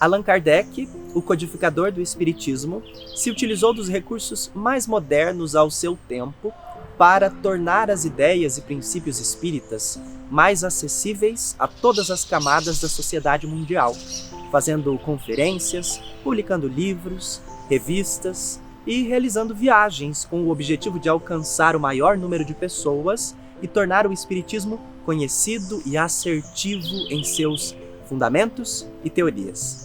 Allan Kardec, o codificador do Espiritismo, se utilizou dos recursos mais modernos ao seu tempo para tornar as ideias e princípios espíritas mais acessíveis a todas as camadas da sociedade mundial, fazendo conferências, publicando livros, revistas e realizando viagens com o objetivo de alcançar o maior número de pessoas e tornar o Espiritismo conhecido e assertivo em seus fundamentos e teorias.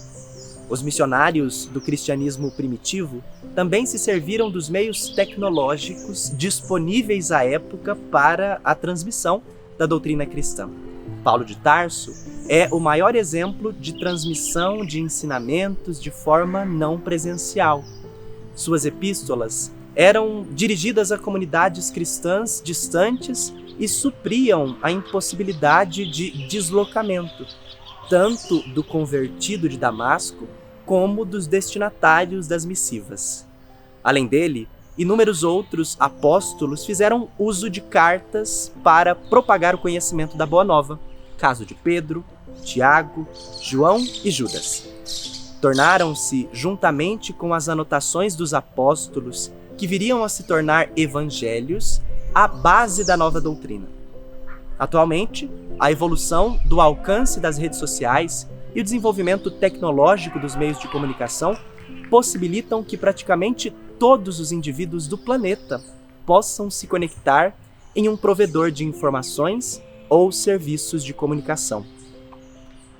Os missionários do cristianismo primitivo também se serviram dos meios tecnológicos disponíveis à época para a transmissão da doutrina cristã. Paulo de Tarso é o maior exemplo de transmissão de ensinamentos de forma não presencial. Suas epístolas eram dirigidas a comunidades cristãs distantes e supriam a impossibilidade de deslocamento, tanto do convertido de Damasco como dos destinatários das missivas. Além dele, inúmeros outros apóstolos fizeram uso de cartas para propagar o conhecimento da Boa Nova, caso de Pedro, Tiago, João e Judas. Tornaram-se, juntamente com as anotações dos apóstolos, que viriam a se tornar evangelhos, a base da nova doutrina. Atualmente, a evolução do alcance das redes sociais e o desenvolvimento tecnológico dos meios de comunicação possibilitam que praticamente todos os indivíduos do planeta possam se conectar em um provedor de informações ou serviços de comunicação.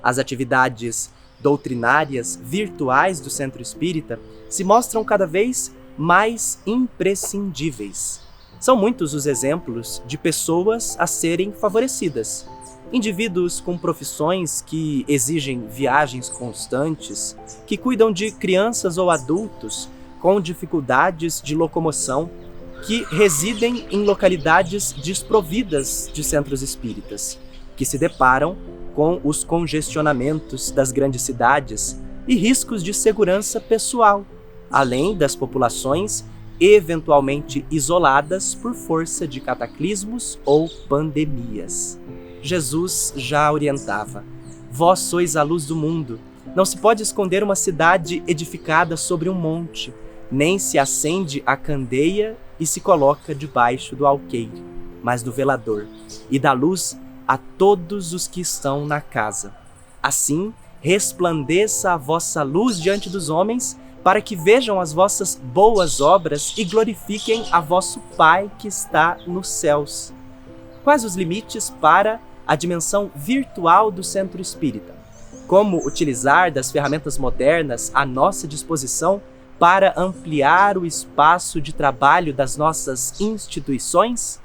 As atividades doutrinárias virtuais do Centro Espírita se mostram cada vez mais imprescindíveis. São muitos os exemplos de pessoas a serem favorecidas. Indivíduos com profissões que exigem viagens constantes, que cuidam de crianças ou adultos com dificuldades de locomoção, que residem em localidades desprovidas de centros espíritas, que se deparam com os congestionamentos das grandes cidades e riscos de segurança pessoal, além das populações eventualmente isoladas por força de cataclismos ou pandemias. Jesus já orientava: vós sois a luz do mundo. Não se pode esconder uma cidade edificada sobre um monte, nem se acende a candeia e se coloca debaixo do alqueire, mas do velador, e dá luz a todos os que estão na casa. Assim, resplandeça a vossa luz diante dos homens, para que vejam as vossas boas obras e glorifiquem a vosso Pai que está nos céus. Quais os limites para a dimensão virtual do Centro Espírita? Como utilizar das ferramentas modernas à nossa disposição para ampliar o espaço de trabalho das nossas instituições?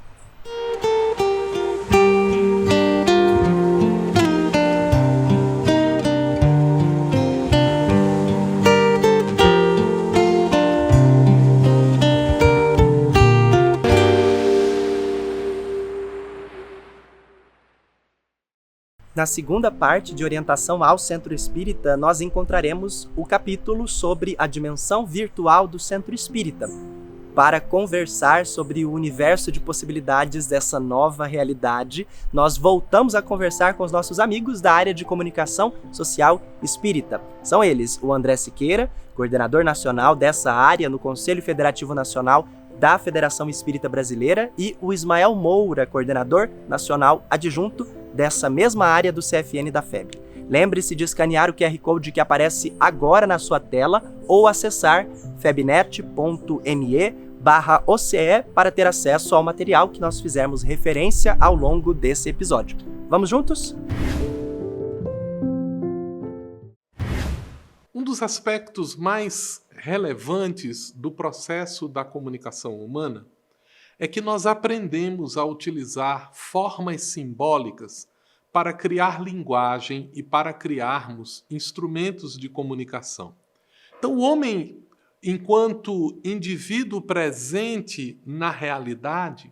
Na segunda parte de orientação ao Centro Espírita, nós encontraremos o capítulo sobre a dimensão virtual do Centro Espírita, para conversar sobre o universo de possibilidades dessa nova realidade. Nós voltamos a conversar com os nossos amigos da área de comunicação social espírita. São eles o André Siqueira, coordenador nacional dessa área no Conselho Federativo Nacional da Federação Espírita Brasileira, e o Ismael Moura, coordenador nacional adjunto dessa mesma área do CFN da FEB. Lembre-se de escanear o QR Code que aparece agora na sua tela ou acessar febnet.me/OCE para ter acesso ao material que nós fizemos referência ao longo desse episódio. Vamos juntos? Um dos aspectos mais relevantes do processo da comunicação humana é que nós aprendemos a utilizar formas simbólicas para criar linguagem e para criarmos instrumentos de comunicação. Então, o homem, enquanto indivíduo presente na realidade,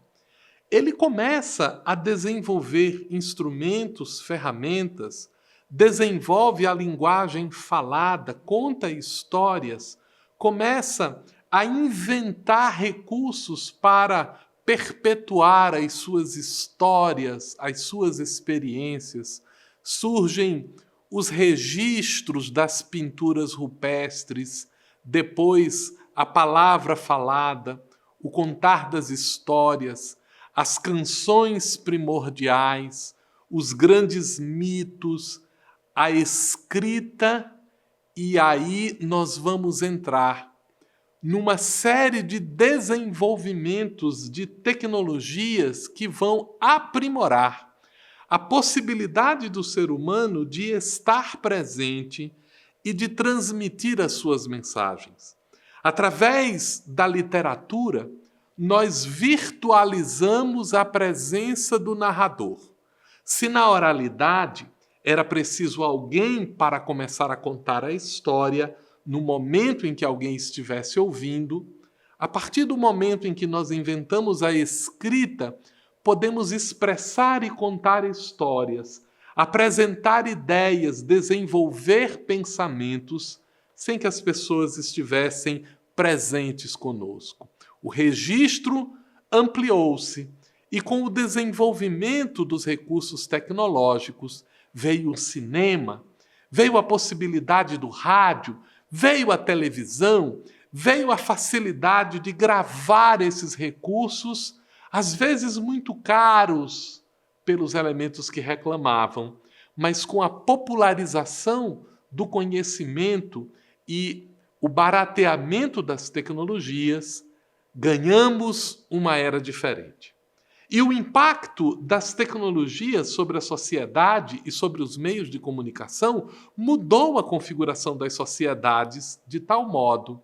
ele começa a desenvolver instrumentos, ferramentas, desenvolve a linguagem falada, conta histórias, começa a inventar recursos para perpetuar as suas histórias, as suas experiências. Surgem os registros das pinturas rupestres, depois a palavra falada, o contar das histórias, as canções primordiais, os grandes mitos, a escrita, e aí nós vamos entrar numa série de desenvolvimentos de tecnologias que vão aprimorar a possibilidade do ser humano de estar presente e de transmitir as suas mensagens. Através da literatura, nós virtualizamos a presença do narrador. Se na oralidade era preciso alguém para começar a contar a história, no momento em que alguém estivesse ouvindo, a partir do momento em que nós inventamos a escrita, podemos expressar e contar histórias, apresentar ideias, desenvolver pensamentos, sem que as pessoas estivessem presentes conosco. O registro ampliou-se e, com o desenvolvimento dos recursos tecnológicos, veio o cinema, veio a possibilidade do rádio, veio a televisão, veio a facilidade de gravar esses recursos, às vezes muito caros pelos elementos que reclamavam, mas com a popularização do conhecimento e o barateamento das tecnologias, ganhamos uma era diferente. E o impacto das tecnologias sobre a sociedade e sobre os meios de comunicação mudou a configuração das sociedades de tal modo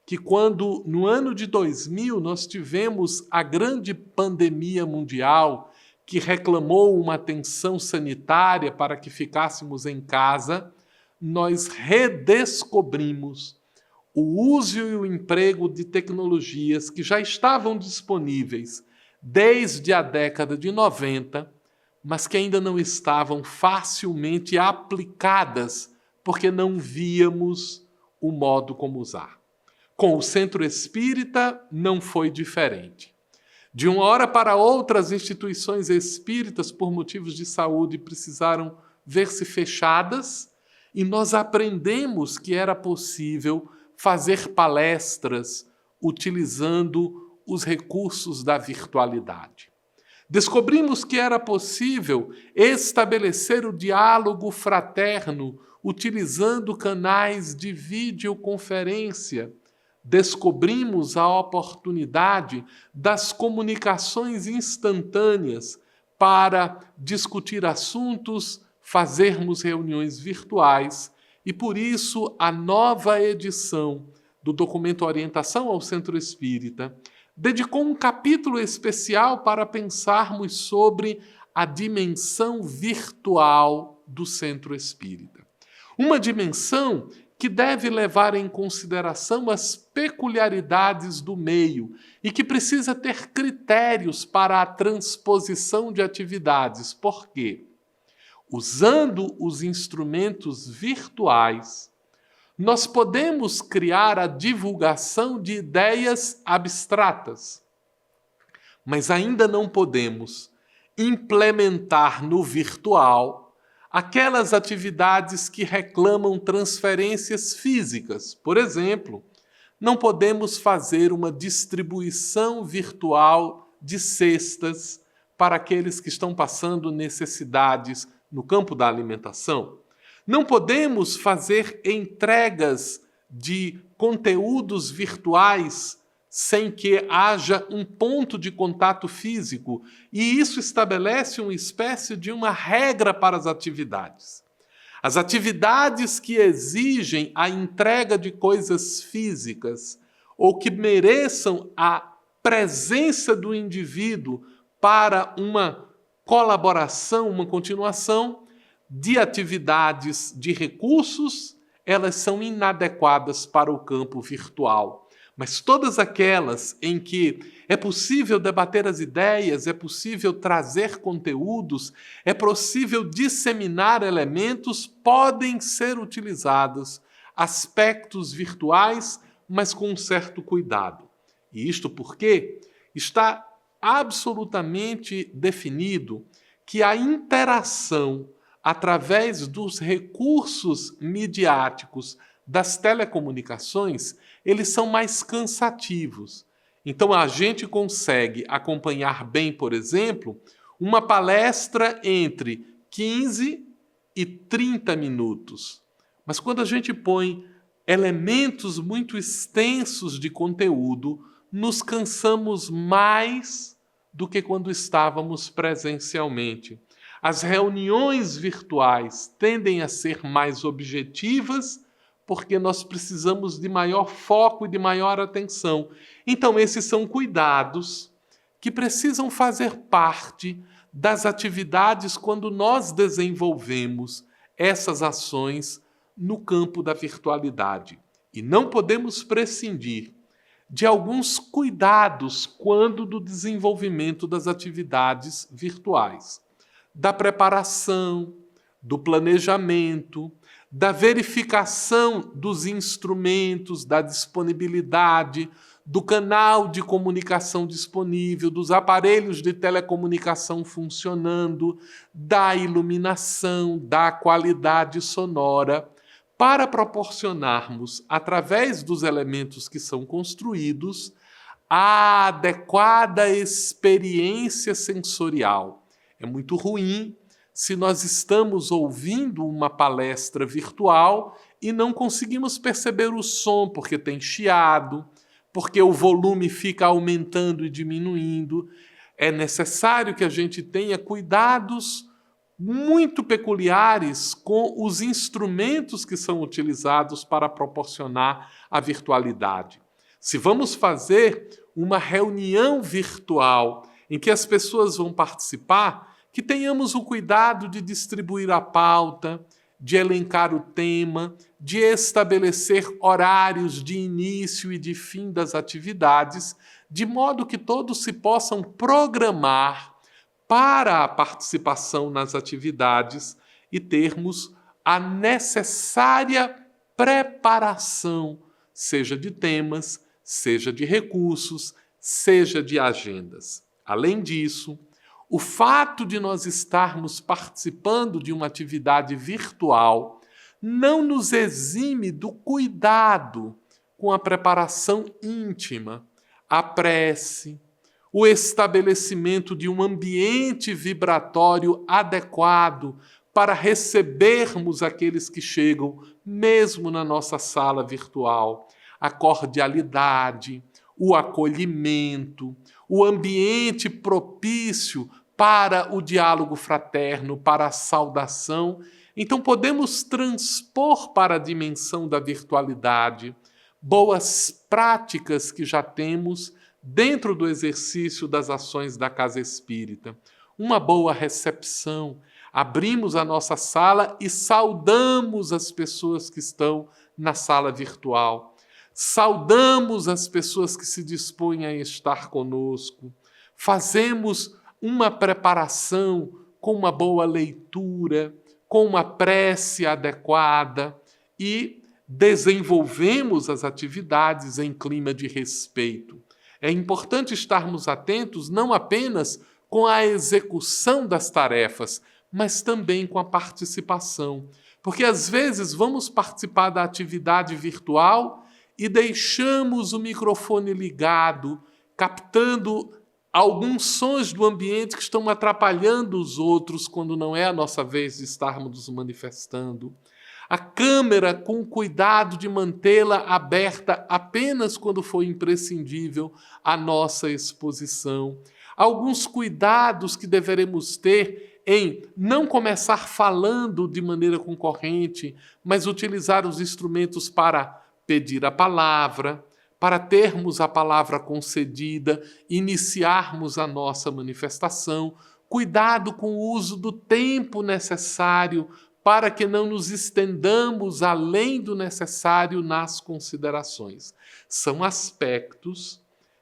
que quando, no ano de 2000, nós tivemos a grande pandemia mundial que reclamou uma atenção sanitária para que ficássemos em casa, nós redescobrimos o uso e o emprego de tecnologias que já estavam disponíveis desde a década de 90, mas que ainda não estavam facilmente aplicadas, porque não víamos o modo como usar. Com o Centro Espírita não foi diferente. De uma hora para outra, as instituições espíritas, por motivos de saúde, precisaram ver-se fechadas, e nós aprendemos que era possível fazer palestras utilizando os recursos da virtualidade. Descobrimos que era possível estabelecer o diálogo fraterno utilizando canais de videoconferência. Descobrimos a oportunidade das comunicações instantâneas para discutir assuntos, fazermos reuniões virtuais, e por isso a nova edição do documento Orientação ao Centro Espírita dedicou um capítulo especial para pensarmos sobre a dimensão virtual do Centro Espírita. Uma dimensão que deve levar em consideração as peculiaridades do meio e que precisa ter critérios para a transposição de atividades. Por quê? Usando os instrumentos virtuais, nós podemos criar a divulgação de ideias abstratas, mas ainda não podemos implementar no virtual aquelas atividades que reclamam transferências físicas. Por exemplo, não podemos fazer uma distribuição virtual de cestas para aqueles que estão passando necessidades no campo da alimentação. Não podemos fazer entregas de conteúdos virtuais sem que haja um ponto de contato físico, e isso estabelece uma espécie de uma regra para as atividades. As atividades que exigem a entrega de coisas físicas ou que mereçam a presença do indivíduo para uma colaboração, uma continuação de atividades, de recursos, elas são inadequadas para o campo virtual. Mas todas aquelas em que é possível debater as ideias, é possível trazer conteúdos, é possível disseminar elementos, podem ser utilizadas, aspectos virtuais, mas com um certo cuidado. E isto porque está absolutamente definido que a interação, através dos recursos midiáticos das telecomunicações, eles são mais cansativos. Então a gente consegue acompanhar bem, por exemplo, uma palestra entre 15 e 30 minutos. Mas quando a gente põe elementos muito extensos de conteúdo, nos cansamos mais do que quando estávamos presencialmente. As reuniões virtuais tendem a ser mais objetivas porque nós precisamos de maior foco e de maior atenção. Então, esses são cuidados que precisam fazer parte das atividades quando nós desenvolvemos essas ações no campo da virtualidade. E não podemos prescindir de alguns cuidados quando do desenvolvimento das atividades virtuais, da preparação, do planejamento, da verificação dos instrumentos, da disponibilidade, do canal de comunicação disponível, dos aparelhos de telecomunicação funcionando, da iluminação, da qualidade sonora, para proporcionarmos, através dos elementos que são construídos, a adequada experiência sensorial. É muito ruim se nós estamos ouvindo uma palestra virtual e não conseguimos perceber o som, porque tem chiado, porque o volume fica aumentando e diminuindo. É necessário que a gente tenha cuidados muito peculiares com os instrumentos que são utilizados para proporcionar a virtualidade. Se vamos fazer uma reunião virtual em que as pessoas vão participar, que tenhamos o cuidado de distribuir a pauta, de elencar o tema, de estabelecer horários de início e de fim das atividades, de modo que todos se possam programar para a participação nas atividades e termos a necessária preparação, seja de temas, seja de recursos, seja de agendas. Além disso, o fato de nós estarmos participando de uma atividade virtual não nos exime do cuidado com a preparação íntima, a prece, o estabelecimento de um ambiente vibratório adequado para recebermos aqueles que chegam, mesmo na nossa sala virtual, a cordialidade, o acolhimento, o ambiente propício para o diálogo fraterno, para a saudação. Então podemos transpor para a dimensão da virtualidade boas práticas que já temos dentro do exercício das ações da Casa Espírita. Uma boa recepção. Abrimos a nossa sala e saudamos as pessoas que estão na sala virtual. Saudamos as pessoas que se dispõem a estar conosco. Fazemos uma preparação com uma boa leitura, com uma prece adequada e desenvolvemos as atividades em clima de respeito. É importante estarmos atentos não apenas com a execução das tarefas, mas também com a participação. Porque às vezes vamos participar da atividade virtual e deixamos o microfone ligado, captando alguns sons do ambiente que estão atrapalhando os outros quando não é a nossa vez de estarmos nos manifestando. A câmera, com cuidado de mantê-la aberta apenas quando for imprescindível a nossa exposição. Alguns cuidados que deveremos ter em não começar falando de maneira concorrente, mas utilizar os instrumentos para pedir a palavra, para termos a palavra concedida, iniciarmos a nossa manifestação. Cuidado com o uso do tempo necessário para que não nos estendamos além do necessário nas considerações. São aspectos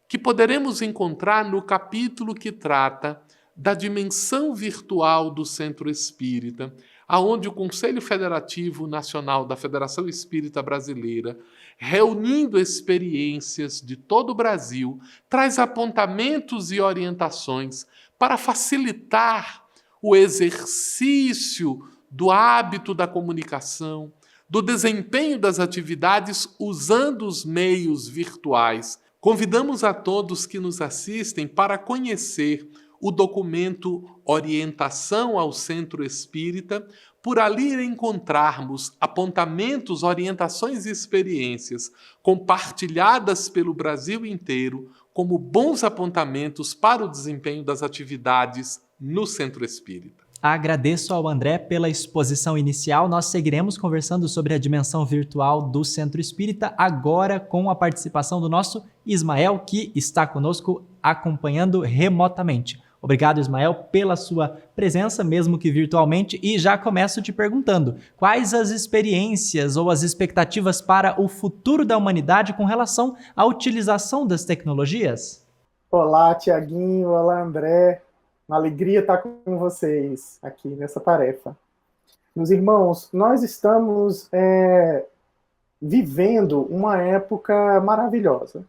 que poderemos encontrar no capítulo que trata da dimensão virtual do Centro Espírita, aonde o Conselho Federativo Nacional da Federação Espírita Brasileira, reunindo experiências de todo o Brasil, traz apontamentos e orientações para facilitar o exercício do hábito da comunicação, do desempenho das atividades usando os meios virtuais. Convidamos a todos que nos assistem para conhecer o documento Orientação ao Centro Espírita. Por ali encontrarmos apontamentos, orientações e experiências compartilhadas pelo Brasil inteiro como bons apontamentos para o desempenho das atividades no Centro Espírita. Agradeço ao André pela exposição inicial. Nós seguiremos conversando sobre a dimensão virtual do Centro Espírita, agora com a participação do nosso Ismael, que está conosco acompanhando remotamente. Obrigado, Ismael, pela sua presença, mesmo que virtualmente, e já começo te perguntando, quais as experiências ou as expectativas para o futuro da humanidade com relação à utilização das tecnologias? Olá, Tiaguinho, olá, André. Uma alegria estar com vocês aqui nessa tarefa. Meus irmãos, nós estamos vivendo uma época maravilhosa.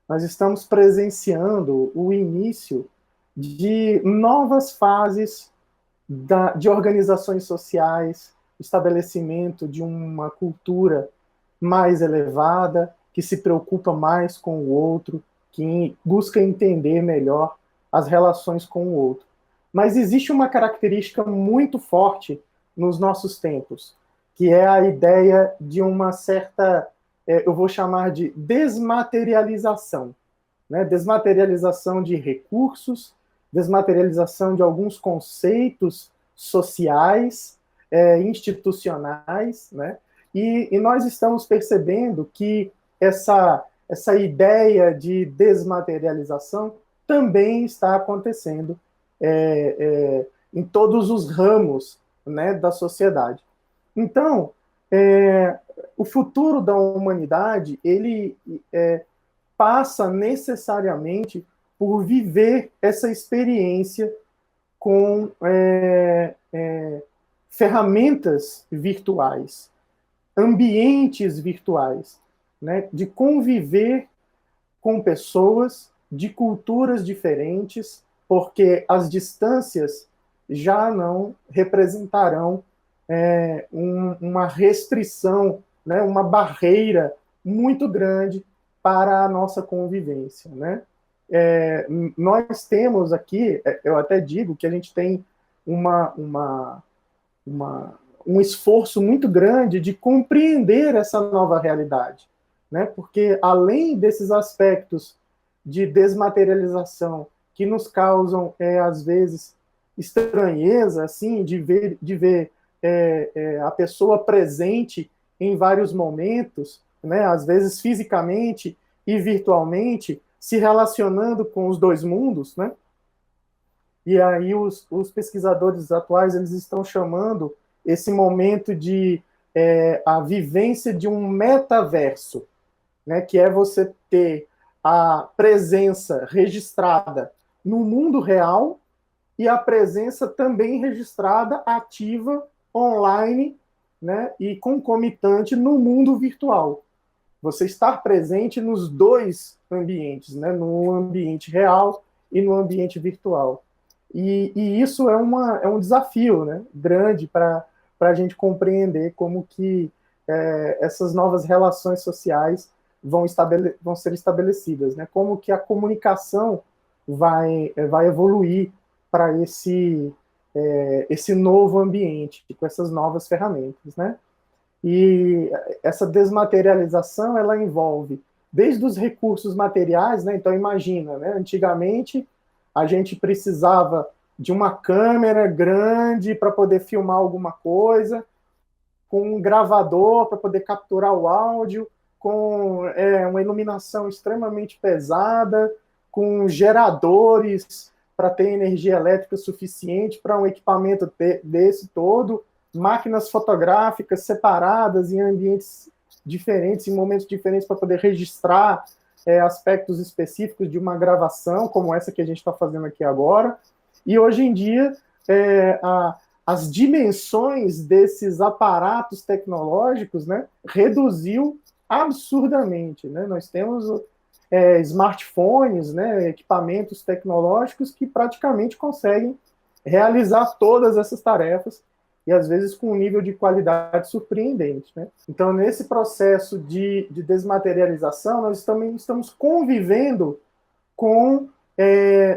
Nós estamos presenciando o início de novas fases de organizações sociais, estabelecimento de uma cultura mais elevada, que se preocupa mais com o outro, que busca entender melhor as relações com o outro. Mas existe uma característica muito forte nos nossos tempos, que é a ideia de uma certa, eu vou chamar de desmaterialização, né? Desmaterialização de recursos, desmaterialização de alguns conceitos sociais, institucionais, né? E nós estamos percebendo que essa ideia de desmaterialização também está acontecendo em todos os ramos, né, da sociedade. Então, o futuro da humanidade, ele passa necessariamente por viver essa experiência com ferramentas virtuais, ambientes virtuais, né, de conviver com pessoas de culturas diferentes, porque as distâncias já não representarão uma restrição, né, uma barreira muito grande para a nossa convivência, né? Nós temos aqui, eu até digo que a gente tem um esforço muito grande de compreender essa nova realidade, né? Porque além desses aspectos de desmaterialização que nos causam, às vezes, estranheza, assim, de ver a pessoa presente em vários momentos, né? Às vezes fisicamente e virtualmente, se relacionando com os dois mundos, né? E aí os pesquisadores atuais, eles estão chamando esse momento de a vivência de um metaverso, né? Que é você ter a presença registrada no mundo real e a presença também registrada, ativa, online, né? E concomitante no mundo virtual. Você estar presente nos dois ambientes, né? No ambiente real e no ambiente virtual. E isso é um desafio, né? Grande para a gente compreender como que essas novas relações sociais vão ser estabelecidas, né? Como que a comunicação vai evoluir para esse novo ambiente, com essas novas ferramentas, né? E essa desmaterialização, ela envolve desde os recursos materiais, né? Então, imagina, né? Antigamente, a gente precisava de uma câmera grande para poder filmar alguma coisa, com um gravador para poder capturar o áudio, com uma iluminação extremamente pesada, com geradores para ter energia elétrica suficiente para um equipamento desse todo, máquinas fotográficas separadas em ambientes diferentes, em momentos diferentes, para poder registrar aspectos específicos de uma gravação, como essa que a gente está fazendo aqui agora. E hoje em dia, as dimensões desses aparatos tecnológicos, né, reduziu absurdamente, né? Nós temos smartphones, né, equipamentos tecnológicos que praticamente conseguem realizar todas essas tarefas. e às vezes com um nível de qualidade surpreendente, né? Então, nesse processo de desmaterialização, nós também estamos convivendo com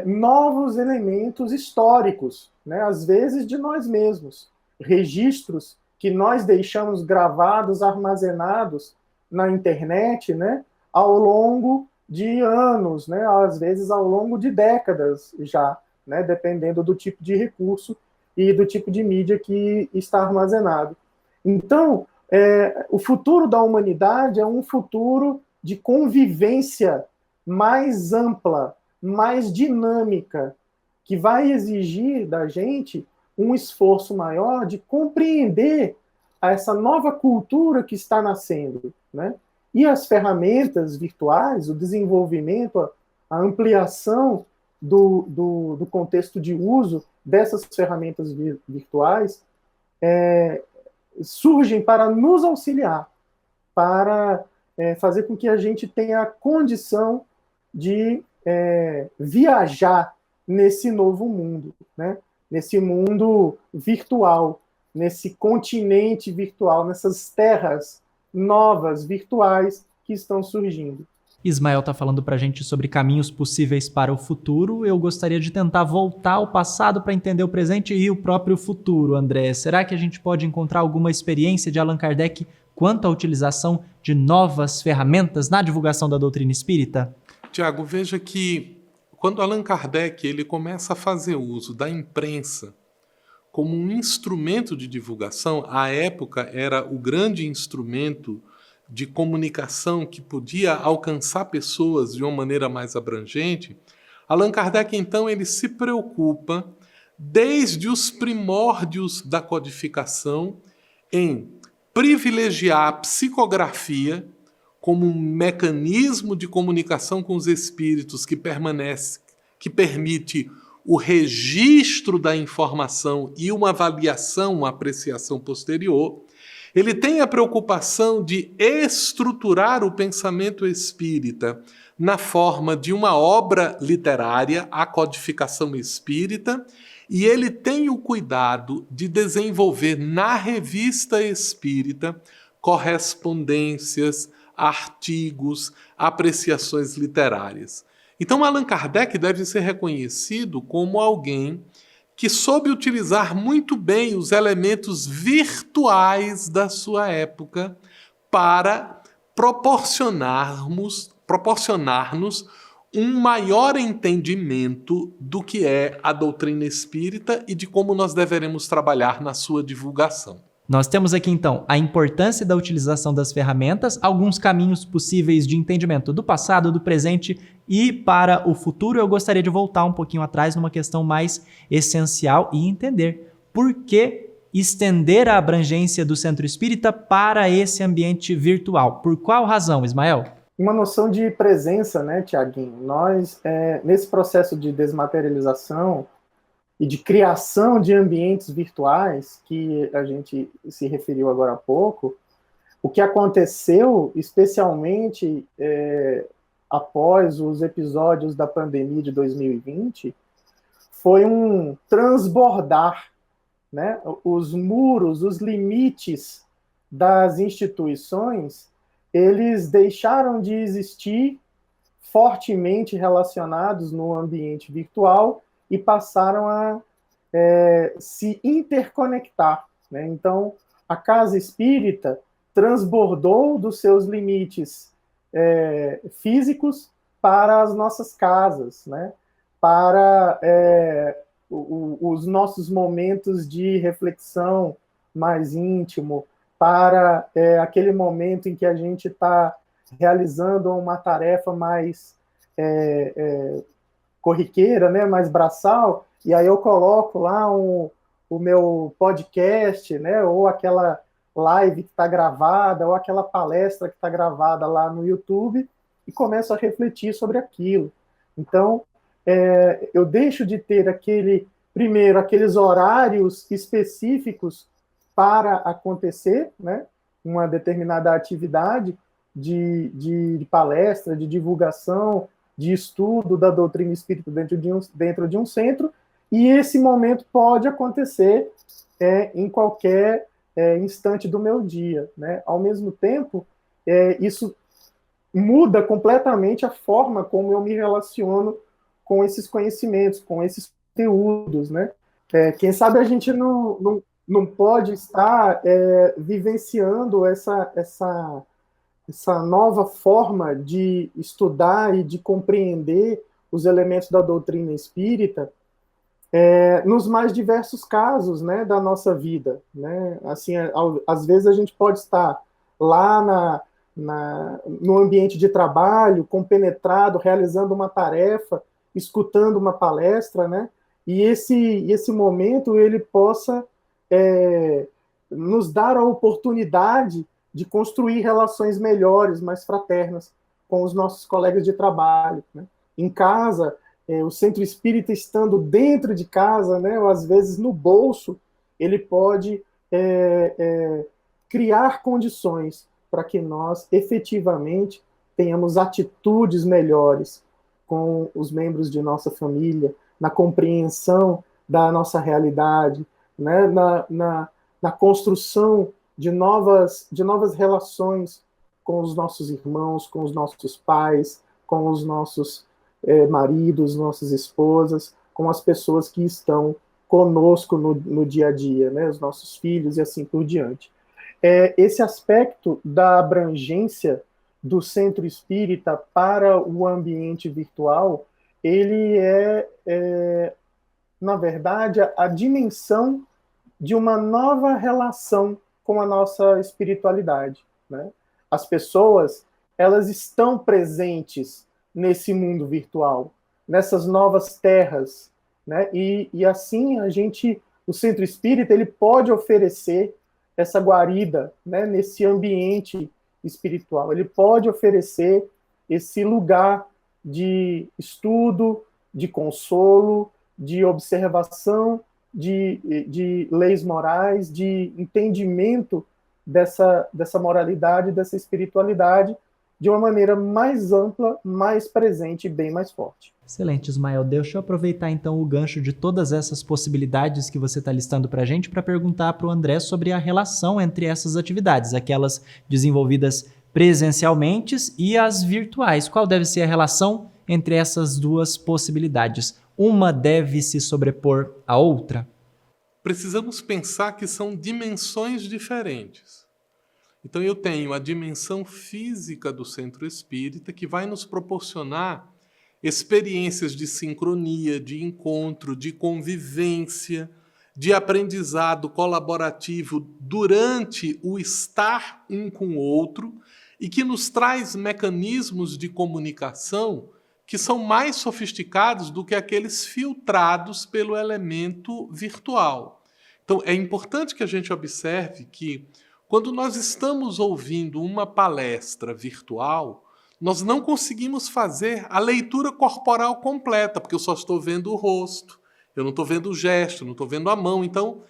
novos elementos históricos, né? Às vezes de nós mesmos, registros que nós deixamos gravados, armazenados na internet, né? Ao longo de anos, né? Às vezes ao longo de décadas já, né? Dependendo do tipo de recurso e do tipo de mídia que está armazenado. Então, o futuro da humanidade é um futuro de convivência mais ampla, mais dinâmica, que vai exigir da gente um esforço maior de compreender essa nova cultura que está nascendo, né? E as ferramentas virtuais, o desenvolvimento, a ampliação do contexto de uso dessas ferramentas virtuais surgem para nos auxiliar, para fazer com que a gente tenha a condição de viajar nesse novo mundo, né? Nesse mundo virtual, nesse continente virtual, nessas terras novas, virtuais, que estão surgindo. Ismael está falando para a gente sobre caminhos possíveis para o futuro. Eu gostaria de tentar voltar ao passado para entender o presente e o próprio futuro, André. Será que a gente pode encontrar alguma experiência de Allan Kardec quanto à utilização de novas ferramentas na divulgação da doutrina espírita? Tiago, veja que quando Allan Kardec ele começa a fazer uso da imprensa como um instrumento de divulgação, à época era o grande instrumento de comunicação que podia alcançar pessoas de uma maneira mais abrangente, Allan Kardec, então, ele se preocupa, desde os primórdios da codificação, em privilegiar a psicografia como um mecanismo de comunicação com os espíritos que permite o registro da informação e uma avaliação, uma apreciação posterior. Ele tem a preocupação de estruturar o pensamento espírita na forma de uma obra literária, a codificação espírita, e ele tem o cuidado de desenvolver na revista espírita correspondências, artigos, apreciações literárias. Então, Allan Kardec deve ser reconhecido como alguém que soube utilizar muito bem os elementos virtuais da sua época para proporcionar-nos um maior entendimento do que é a doutrina espírita e de como nós deveremos trabalhar na sua divulgação. Nós temos aqui, então, a importância da utilização das ferramentas, alguns caminhos possíveis de entendimento do passado, do presente e para o futuro. Eu gostaria de voltar um pouquinho atrás numa questão mais essencial e entender por que estender a abrangência do Centro Espírita para esse ambiente virtual. Por qual razão, Ismael? Uma noção de presença, né, Tiaguinho? Nós, nesse processo de desmaterialização e de criação de ambientes virtuais, que a gente se referiu agora há pouco, o que aconteceu, especialmente após os episódios da pandemia de 2020, foi um transbordar, né? Os muros, os limites das instituições, eles deixaram de existir fortemente relacionados no ambiente virtual e passaram a se interconectar, né? Então, a casa espírita transbordou dos seus limites físicos para as nossas casas, né? Para os nossos momentos de reflexão mais íntimo, para aquele momento em que a gente está realizando uma tarefa mais corriqueira, né, mais braçal, e aí eu coloco lá o meu podcast, né, ou aquela live que está gravada, ou aquela palestra que está gravada lá no YouTube, e começo a refletir sobre aquilo. Então, eu deixo de ter aqueles horários específicos para acontecer, né, uma determinada atividade de palestra, de divulgação, de estudo da doutrina espírita dentro de um centro, e esse momento pode acontecer em qualquer instante do meu dia, né? Ao mesmo tempo, isso muda completamente a forma como eu me relaciono com esses conhecimentos, com esses conteúdos, né? Quem sabe a gente não pode estar vivenciando essa nova forma de estudar e de compreender os elementos da doutrina espírita nos mais diversos casos, né, da nossa vida, né? Assim, às vezes a gente pode estar lá no ambiente de trabalho, compenetrado, realizando uma tarefa, escutando uma palestra, né? E esse momento ele possa nos dar a oportunidade de construir relações melhores, mais fraternas com os nossos colegas de trabalho, né? Em casa, o centro espírita estando dentro de casa, né, ou às vezes no bolso, ele pode criar condições para que nós efetivamente tenhamos atitudes melhores com os membros de nossa família, na compreensão da nossa realidade, né, na construção de novas relações com os nossos irmãos, com os nossos pais, com os nossos maridos, nossas esposas, com as pessoas que estão conosco no dia a dia, né, os nossos filhos e assim por diante. Esse aspecto da abrangência do centro espírita para o ambiente virtual, ele na verdade, a dimensão de uma nova relação com a nossa espiritualidade, né? As pessoas, elas estão presentes nesse mundo virtual, nessas novas terras, né? E assim o centro espírita, ele pode oferecer essa guarida, né, nesse ambiente espiritual. Ele pode oferecer esse lugar de estudo, de consolo, de observação, de leis morais, de entendimento dessa moralidade, dessa espiritualidade, de uma maneira mais ampla, mais presente e bem mais forte. Excelente, Ismael. Deixa eu aproveitar então o gancho de todas essas possibilidades que você está listando para a gente para perguntar para o André sobre a relação entre essas atividades, aquelas desenvolvidas presencialmente e as virtuais. Qual deve ser a relação entre essas duas possibilidades? Uma deve se sobrepor à outra? Precisamos pensar que são dimensões diferentes. Então eu tenho a dimensão física do centro espírita, que vai nos proporcionar experiências de sincronia, de encontro, de convivência, de aprendizado colaborativo durante o estar um com o outro e que nos traz mecanismos de comunicação que são mais sofisticados do que aqueles filtrados pelo elemento virtual. Então é importante que a gente observe que quando nós estamos ouvindo uma palestra virtual, nós não conseguimos fazer a leitura corporal completa, porque eu só estou vendo o rosto, eu não estou vendo o gesto, não estou vendo a mão. Então,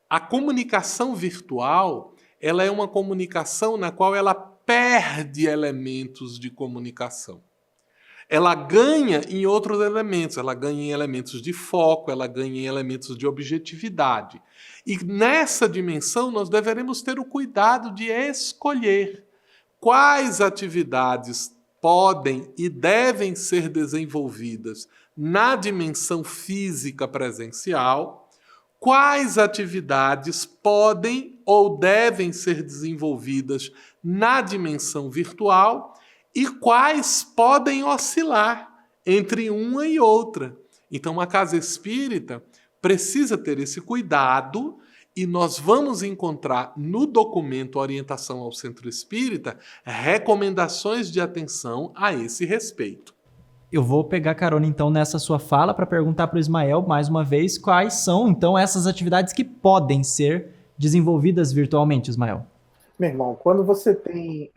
a comunicação virtual, ela é uma comunicação na qual ela perde elementos de comunicação. Ela ganha em outros elementos, ela ganha em elementos de foco, ela ganha em elementos de objetividade. E nessa dimensão nós deveremos ter o cuidado de escolher quais atividades podem e devem ser desenvolvidas na dimensão física presencial, quais atividades podem ou devem ser desenvolvidas na dimensão virtual e quais podem oscilar entre uma e outra. Então, a casa espírita precisa ter esse cuidado e nós vamos encontrar no documento Orientação ao Centro Espírita recomendações de atenção a esse respeito. Eu vou pegar carona então nessa sua fala para perguntar para o Ismael mais uma vez quais são então essas atividades que podem ser desenvolvidas virtualmente, Ismael. Meu irmão, quando você tem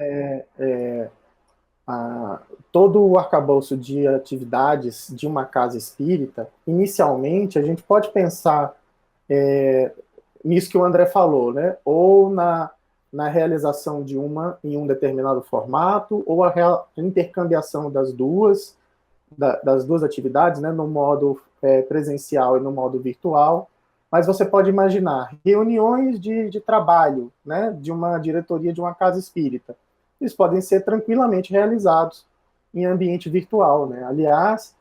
todo o arcabouço de atividades de uma casa espírita, inicialmente a gente pode pensar nisso que o André falou, né? Ou na realização de uma em um determinado formato, ou a intercambiação das duas atividades, né? No modo presencial e no modo virtual. mas você pode imaginar reuniões de trabalho, né, de uma diretoria de uma casa espírita. Eles podem ser tranquilamente realizados em ambiente virtual, né? Aliás,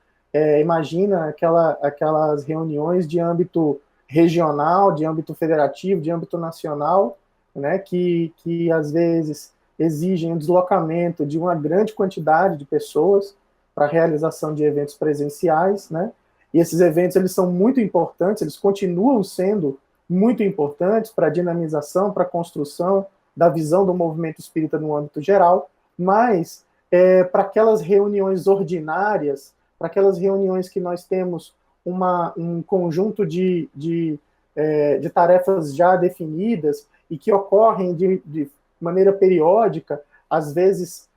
imagina aquelas reuniões de âmbito regional, de âmbito federativo, de âmbito nacional, né, que às vezes exigem o deslocamento de uma grande quantidade de pessoas para a realização de eventos presenciais, né? E esses eventos, eles são muito importantes, eles continuam sendo muito importantes para a dinamização, para a construção da visão do movimento espírita no âmbito geral, mas para aquelas reuniões ordinárias, para aquelas reuniões que nós temos um conjunto de tarefas já definidas e que ocorrem de maneira periódica, às vezes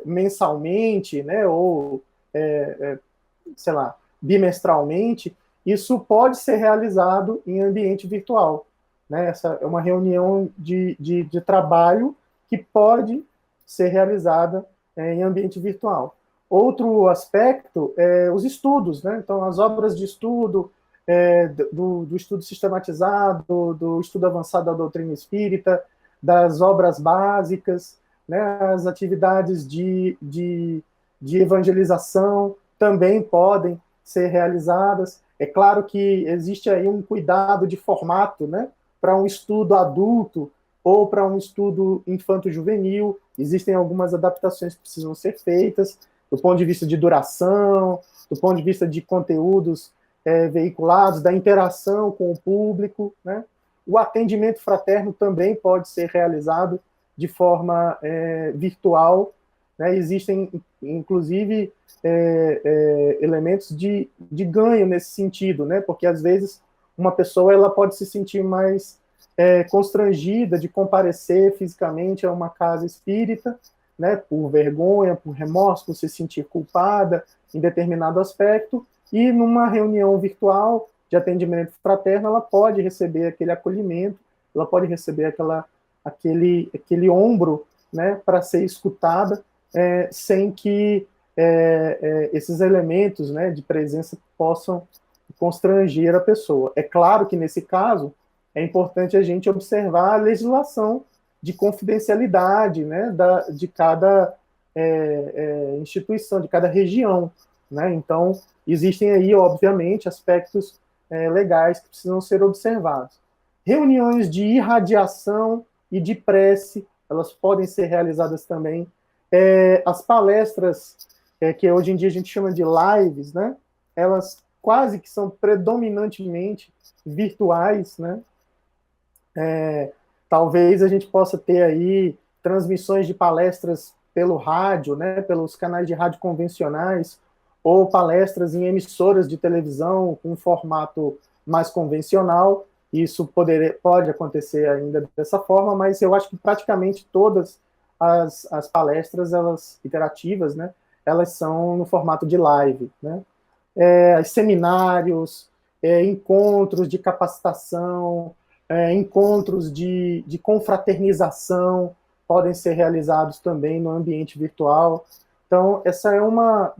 mensalmente, né, ou, sei lá, bimestralmente, isso pode ser realizado em ambiente virtual. Né? Essa é uma reunião de trabalho que pode ser realizada em ambiente virtual. Outro aspecto é os estudos, né? Então, as obras de estudo, do estudo sistematizado, do estudo avançado da doutrina espírita, das obras básicas, né? As atividades de evangelização também podem ser realizadas. É claro que existe aí um cuidado de formato, né? Para um estudo adulto ou para um estudo infanto-juvenil. Existem algumas adaptações que precisam ser feitas, do ponto de vista de duração, do ponto de vista de conteúdos veiculados, da interação com o público, né? O atendimento fraterno também pode ser realizado de forma virtual, né? Existem, inclusive, elementos de ganho nesse sentido, né? Porque, às vezes, uma pessoa ela pode se sentir mais constrangida de comparecer fisicamente a uma casa espírita, né, por vergonha, por remorso, por se sentir culpada em determinado aspecto, e numa reunião virtual de atendimento fraterno, ela pode receber aquele acolhimento, ela pode receber aquele ombro, né, para ser escutada, sem que esses elementos, né, de presença possam constranger a pessoa. É claro que, nesse caso, é importante a gente observar a legislação de confidencialidade, né, de cada instituição, de cada região. Né? Então, existem aí, obviamente, aspectos legais que precisam ser observados. Reuniões de irradiação e de prece, elas podem ser realizadas também. As palestras, que hoje em dia a gente chama de lives, né, elas quase que são predominantemente virtuais, né? Talvez a gente possa ter aí transmissões de palestras pelo rádio, né, pelos canais de rádio convencionais, ou palestras em emissoras de televisão com um formato mais convencional. Isso pode acontecer ainda dessa forma, mas eu acho que praticamente todas as palestras, elas interativas, né, elas são no formato de live, né? Seminários, encontros de capacitação, encontros de confraternização podem ser realizados também no ambiente virtual. Então, essa é uma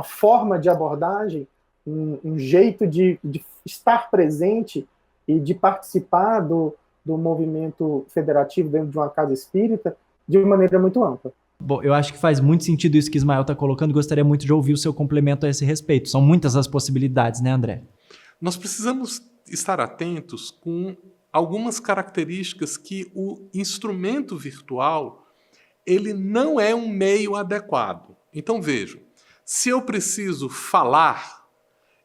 forma de abordagem, um jeito de estar presente e de participar do movimento federativo dentro de uma casa espírita de uma maneira muito ampla. Bom, eu acho que faz muito sentido isso que Ismael está colocando. Gostaria muito de ouvir o seu complemento a esse respeito. São muitas as possibilidades, né, André? Nós precisamos estar atentos com algumas características que o instrumento virtual ele não é um meio adequado. Então, vejam, se eu preciso falar,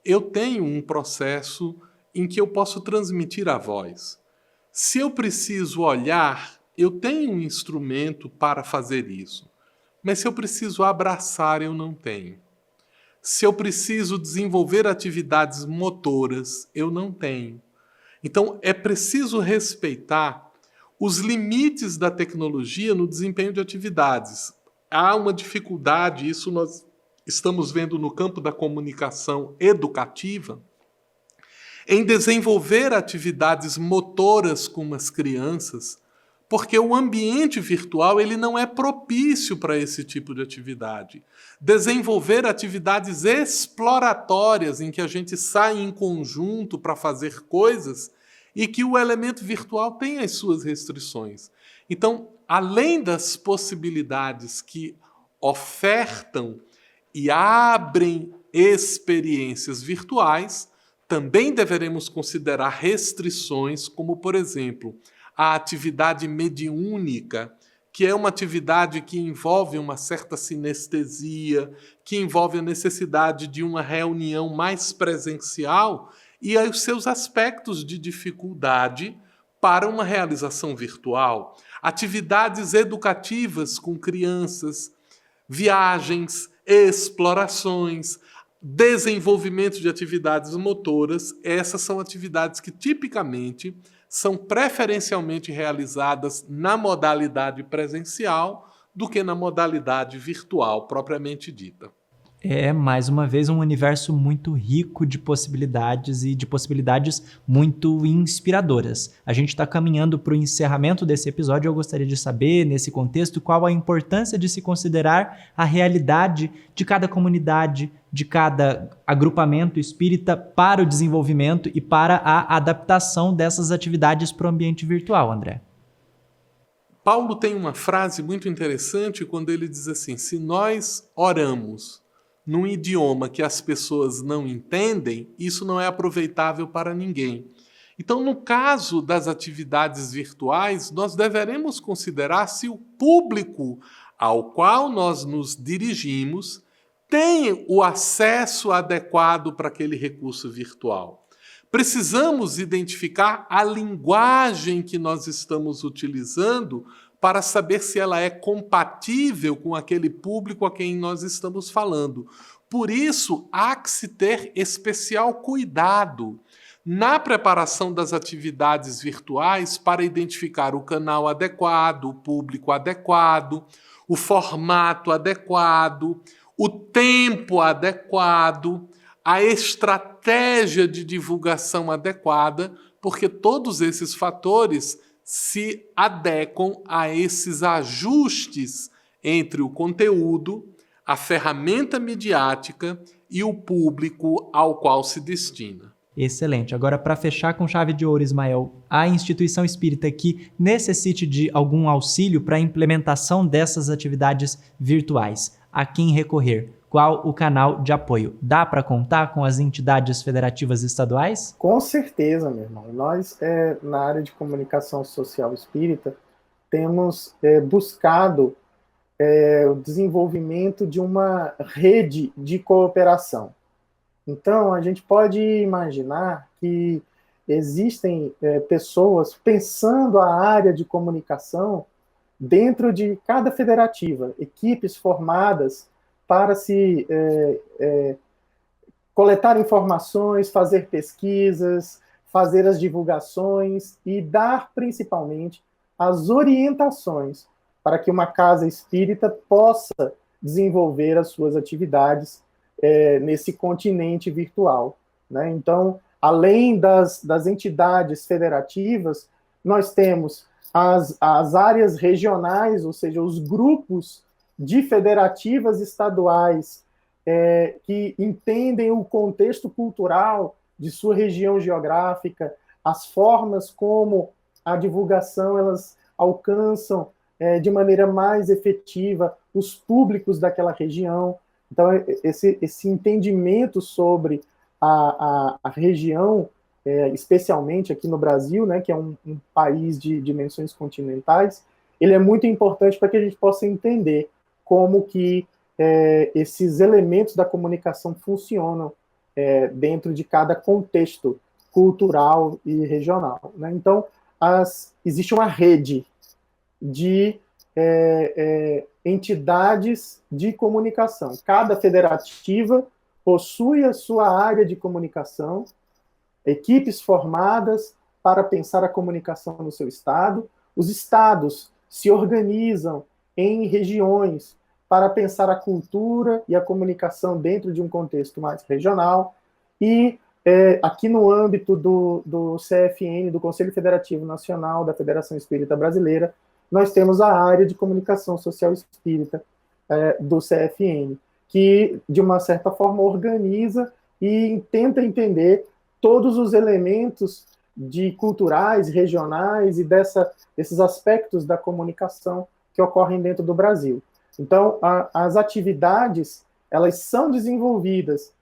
eu tenho um processo em que eu posso transmitir a voz. Se eu preciso olhar, eu tenho um instrumento para fazer isso. Mas se eu preciso abraçar, eu não tenho. Se eu preciso desenvolver atividades motoras, eu não tenho. Então, é preciso respeitar os limites da tecnologia no desempenho de atividades. Há uma dificuldade, isso nós estamos vendo no campo da comunicação educativa, em desenvolver atividades motoras com as crianças, porque o ambiente virtual ele não é propício para esse tipo de atividade. Desenvolver atividades exploratórias em que a gente sai em conjunto para fazer coisas e que o elemento virtual tem as suas restrições. Então, além das possibilidades que ofertam e abrem experiências virtuais, também deveremos considerar restrições, como, por exemplo, a atividade mediúnica, que é uma atividade que envolve uma certa sinestesia, que envolve a necessidade de uma reunião mais presencial e aí os seus aspectos de dificuldade para uma realização virtual. Atividades educativas com crianças, viagens, explorações, desenvolvimento de atividades motoras, essas são atividades que tipicamente são preferencialmente realizadas na modalidade presencial do que na modalidade virtual propriamente dita. É, mais uma vez, um universo muito rico de possibilidades e de possibilidades muito inspiradoras. A gente está caminhando para o encerramento desse episódio e eu gostaria de saber, nesse contexto, qual a importância de se considerar a realidade de cada comunidade, de cada agrupamento espírita para o desenvolvimento e para a adaptação dessas atividades para o ambiente virtual, André. Paulo tem uma frase muito interessante quando ele diz assim: se nós oramos num idioma que as pessoas não entendem, isso não é aproveitável para ninguém. Então, no caso das atividades virtuais, nós deveremos considerar se o público ao qual nós nos dirigimos tem o acesso adequado para aquele recurso virtual. Precisamos identificar a linguagem que nós estamos utilizando para saber se ela é compatível com aquele público a quem nós estamos falando. Por isso, há que se ter especial cuidado na preparação das atividades virtuais para identificar o canal adequado, o público adequado, o formato adequado, o tempo adequado, a estratégia de divulgação adequada, porque todos esses fatores se adequam a esses ajustes entre o conteúdo, a ferramenta midiática e o público ao qual se destina. Excelente. Agora, para fechar com chave de ouro, Ismael, a instituição espírita que necessite de algum auxílio para a implementação dessas atividades virtuais, a quem recorrer? Qual o canal de apoio? Dá para contar com as entidades federativas estaduais? Com certeza, meu irmão. Nós, na área de comunicação social espírita, temos buscado o desenvolvimento de uma rede de cooperação. Então, a gente pode imaginar que existem pessoas pensando a área de comunicação dentro de cada federativa, equipes formadas para se coletar informações, fazer pesquisas, fazer as divulgações e dar, principalmente, as orientações para que uma casa espírita possa desenvolver as suas atividades nesse continente virtual, né? Então, além das entidades federativas, nós temos as áreas regionais, ou seja, os grupos de federativas estaduais que entendem o contexto cultural de sua região geográfica, as formas como a divulgação elas alcançam de maneira mais efetiva os públicos daquela região. Então, esse entendimento sobre a região, especialmente aqui no Brasil, né, que é um país de dimensões continentais, ele é muito importante para que a gente possa entender como que esses elementos da comunicação funcionam dentro de cada contexto cultural e regional, né? Então, existe uma rede de entidades de comunicação. Cada federativa possui a sua área de comunicação, equipes formadas para pensar a comunicação no seu estado. Os estados se organizam em regiões para pensar a cultura e a comunicação dentro de um contexto mais regional. E aqui no âmbito do CFN, do Conselho Federativo Nacional da Federação Espírita Brasileira, nós temos a área de comunicação social espírita do CFN, que, de uma certa forma, organiza e tenta entender todos os elementos culturais, regionais e desses aspectos da comunicação que ocorrem dentro do Brasil. Então, as atividades, elas são desenvolvidas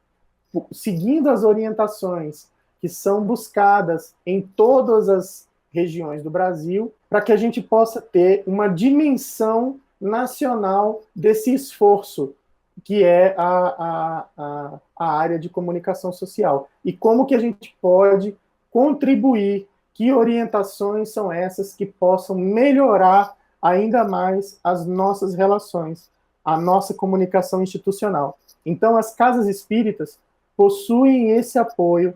seguindo as orientações que são buscadas em todas as regiões do Brasil, para que a gente possa ter uma dimensão nacional desse esforço que é a área de comunicação social. E como que a gente pode contribuir, que orientações são essas que possam melhorar ainda mais as nossas relações, a nossa comunicação institucional. Então, as casas espíritas possuem esse apoio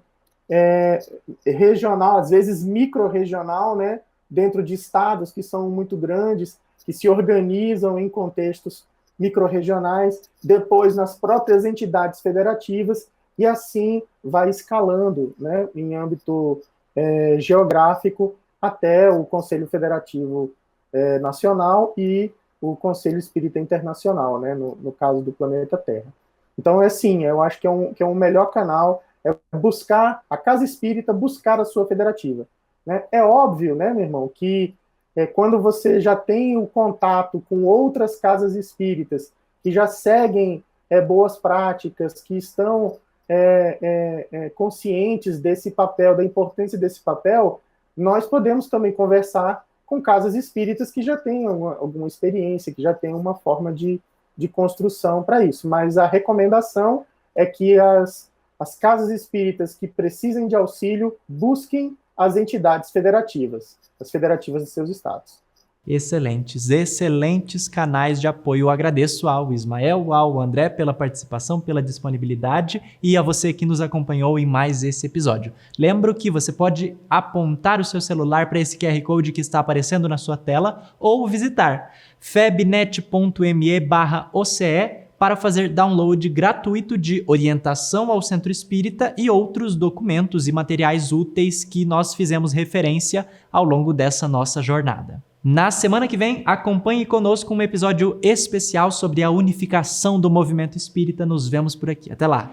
regional, às vezes micro-regional, né, dentro de estados que são muito grandes, que se organizam em contextos micro-regionais, depois nas próprias entidades federativas, e assim vai escalando, né, em âmbito geográfico até o Conselho Federativo Nacional e o Conselho Espírita Internacional, né, no caso do planeta Terra. Então, eu acho que é um melhor canal, buscar, a Casa Espírita buscar a sua federativa. Né? É óbvio, né, meu irmão, que quando você já tem o contato com outras casas espíritas, que já seguem boas práticas, que estão conscientes desse papel, da importância desse papel, nós podemos também conversar com casas espíritas que já têm alguma experiência, que já têm uma forma de construção para isso. Mas a recomendação é que as casas espíritas que precisem de auxílio busquem as entidades federativas, as federativas de seus estados. Excelentes canais de apoio. Eu agradeço ao Ismael, ao André pela participação, pela disponibilidade e a você que nos acompanhou em mais esse episódio. Lembro que você pode apontar o seu celular para esse QR Code que está aparecendo na sua tela ou visitar febnet.me/OCE para fazer download gratuito de Orientação ao Centro Espírita e outros documentos e materiais úteis que nós fizemos referência ao longo dessa nossa jornada. Na semana que vem, acompanhe conosco um episódio especial sobre a unificação do movimento espírita. Nos vemos por aqui. Até lá!